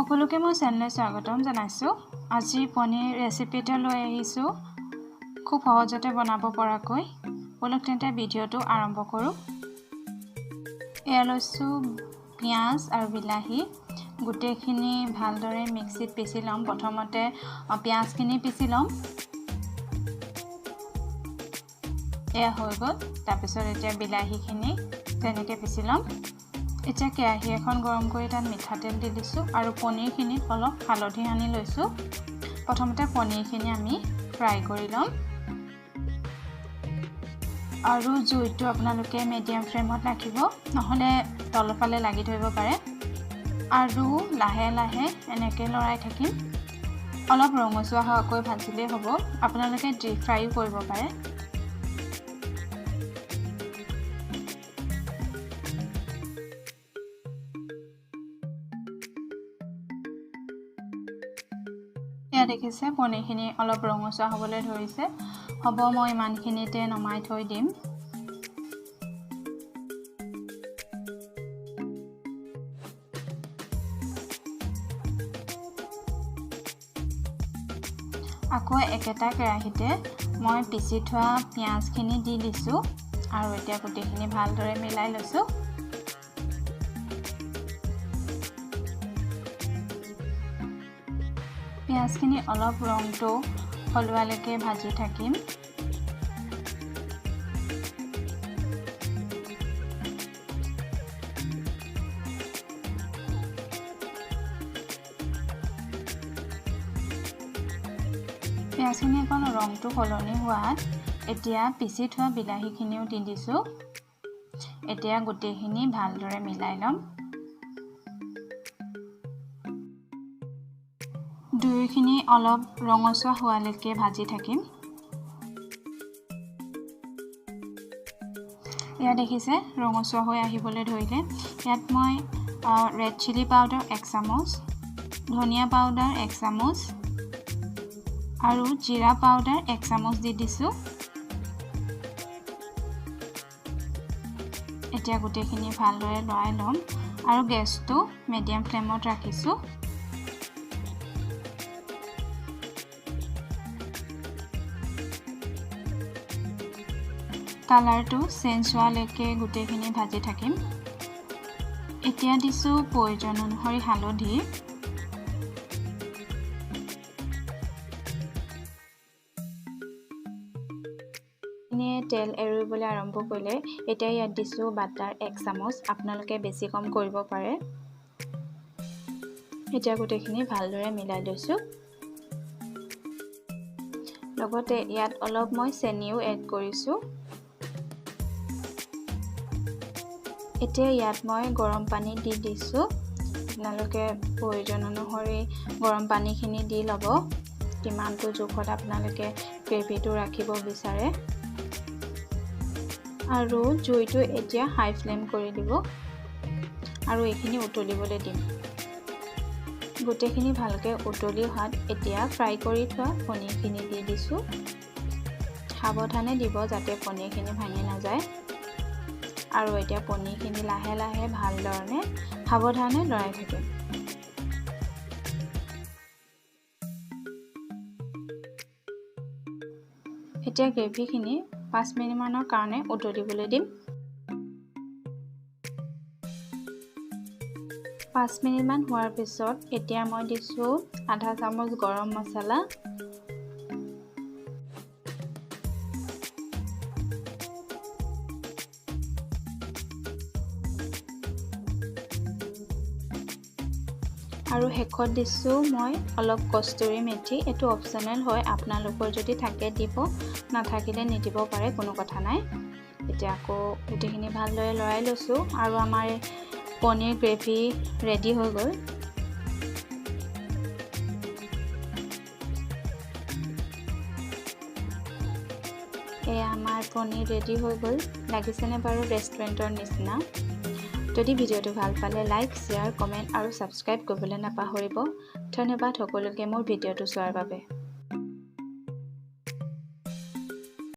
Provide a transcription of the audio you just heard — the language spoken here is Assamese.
সকলোকে মই চেনেললৈ স্বাগতম জনাইছো। আজি পনীৰ ৰেচিপি এটা লৈ আহিছো, খুব সহজতে বনাব পৰাকৈ। বলক তেন্তে ভিডিঅটো আৰম্ভ কৰো। এয়া লৈছো পিয়াজ আৰু বিলাহী, গোটেইখিনি ভালদৰে মিক্সিত পিছি লম। প্ৰথমতে পিয়াজখিনি পিছি লম। এয়া হৈ গ'ল। তাৰপিছত এতিয়া বিলাহীখিনি তেনেকৈ পিছি লম। এতিয়া কেৰাহী এখন গৰম কৰি তাত মিঠাতেল দি দিছো আৰু পনীৰখিনিত অলপ হালধি সানি লৈছো। প্ৰথমতে পনীৰখিনি আমি ফ্ৰাই কৰি লম আৰু জুইটো আপোনালোকে মিডিয়াম ফ্লেমত ৰাখিব, নহলে তলফালে লাগি ধৰিব পাৰে। আৰু লাহে লাহে এনেকৈ লৰাই থাকিম। অলপ ৰঙচুৱা হোৱাকৈ ভাজিলেই হ'ব। আপোনালোকে ডিপ ফ্ৰাইও কৰিব পাৰে। এয়া দেখিছে পনীৰখিনি অলপ ৰঙচুৱা হ'বলৈ ধৰিছে। হ'ব, মই ইমানখিনিতে নমাই থৈ দিম। আকৌ একেটা কেৰাহীতে মই পিছি থোৱা পিয়াজখিনি দি দিছো আৰু এতিয়া গোটেইখিনি ভালদৰে মিলাই লৈছো। পিয়াজখিনি অলপ ৰংটো সলোৱালৈকে ভাজি থাকিম। পিয়াজখিনি অকণ ৰংটো সলনি হোৱাত এতিয়া পিছি থোৱা বিলাহীখিনিও দি দিছো। এতিয়া গোটেইখিনি ভালদৰে মিলাই ল'ম। দুয়োখিনি অলপ ৰঙচুৱা হোৱালৈকে ভাজি থাকিম। এয়া দেখিছে ৰঙচুৱা হৈ আহিবলৈ ধৰিলে। ইয়াত মই ৰেড চিলি পাউডাৰ 1 চামুচ, ধনিয়া পাউডাৰ 1 চামুচ আৰু জিৰা পাউডাৰ 1 চামুচ দি দিছো। এতিয়া গোটেইখিনি ভালদৰে লৰাই ল'ম আৰু গেছটো মিডিয়াম ফ্লেমত ৰাখিছো। কালাৰটো চেঞ্জ হোৱালৈকে গোটেইখিনি ভাজি থাকিম। এতিয়া দিছো প্ৰয়োজন অনুসৰি হালধি। তেল এৰিবলৈ আৰম্ভ কৰিলে এতিয়া ইয়াত দিছো বাটাৰ 1 চামুচ। আপোনালোকে বেছি কম কৰিব পাৰে। এতিয়া গোটেইখিনি ভালদৰে মিলাই লৈছো। লগতে ইয়াত অলপ মই চেনিও এড কৰিছো। এতিয়া ইয়াত মই গৰম পানী দি দিছো। আপোনালোকে প্ৰয়োজন অনুসৰি গৰম পানীখিনি দি ল'ব, কিমানটো জোখত আপোনালোকে গ্ৰেভিটো ৰাখিব বিচাৰে। আৰু জুইটো এতিয়া হাই ফ্লেম কৰি দিব আৰু এইখিনি উতলিবলৈ দিম। গোটেইখিনি ভালকে উতলি হোৱাত এতিয়া ফ্ৰাই কৰি থোৱা পনীৰখিনি দি দিছো। সাৱধানে দিব যাতে পনীৰখিনি ভাঙি নাযায়। আৰু এতিয়া পনীৰখিনি লাহে লাহে ভালদৰে সাৱধানে লৰাই থাকিম। এতিয়া গ্ৰেভিখিনি 5 মিনিটমানৰ কাৰণে উতলিবলৈ দিম। 5 মিনিটমান হোৱাৰ পিছত এতিয়া মই দিছো আধা চামুচ গৰম মছলা, আৰু শেষত দিছো মই অলপ কস্তুৰী মেথি। এইটো অপচনেল হয়, আপোনালোকৰ যদি থাকে দিব, নাথাকিলে নিদিব পাৰে, কোনো কথা নাই। এতিয়া আকৌ গোটেইখিনি ভালদৰে লৰাই লৈছো আৰু আমাৰ পনীৰ গ্ৰেভি ৰেডি হৈ গ'ল। এয়া আমাৰ পনীৰ ৰেডি হৈ গ'ল। লাগিছেনে বাৰু ৰেষ্টুৰেণ্টৰ নিচিনা? যদি ভিডিঅ'টো ভাল পালে লাইক, শ্বেয়াৰ, কমেণ্ট আৰু ছাবস্ক্ৰাইব কৰিবলৈ নাপাহৰিব। ধন্যবাদ সকলোকে মোৰ ভিডিঅ'টো চোৱাৰ বাবে।